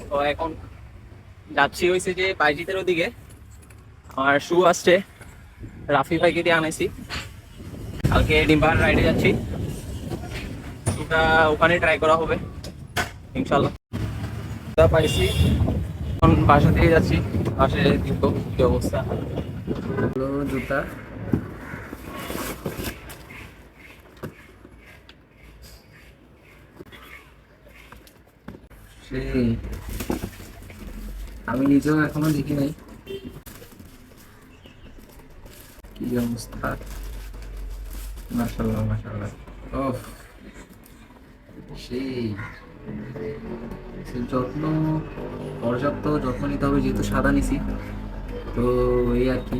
তো এখন যাচ্ছি হয়েছে যে বাইজিতের ওদিকে। আমার শু আসছে, রাফি ভাইকে দিয়ে আনাইছি। কালকে ডিম্বার রাইডে যাচ্ছি, শুটা ওখানে ট্রাই করা হবে ইনশাল্লাহ। পাইছি, এখন বাসা থেকে যাচ্ছি। বাসে দিব কি অবস্থা হলো জুতা। সেই আমি নিজেও এখনো দেখি নাই কি অবস্থা। মাশাআল্লাহ মাশাআল্লাহ। ওহ, সেই যত্ন, পর্যাপ্ত যত্ন নিতে হবে যেহেতু সাদা নিছি। তো এই আর কি।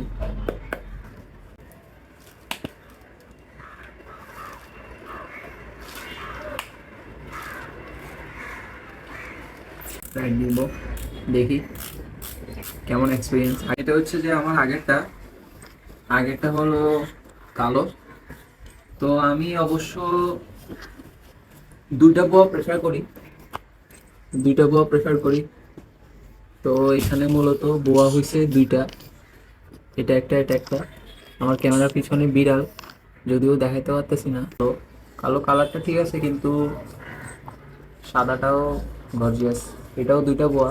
দিব, দেখি কেমন এক্সপিরিয়েন্স। এটা হচ্ছে যে আমার আগেরটা, আগেরটা হলো কালো। তো আমি অবশ্য দুইটা বোয়া প্রেফার করি, দুইটা বোয়া প্রেফার করি। তো এখানে মূলত বোয়া হয়েছে দুইটা, এটা একটা এটা একটা। আমার ক্যামেরার পিছনে বিড়াল, যদিও দেখাইতে পারতেছি না। তো কালো কালারটা ঠিক আছে, কিন্তু সাদাটাও গর্জিয়াস। এটাও দুইটা বোয়া।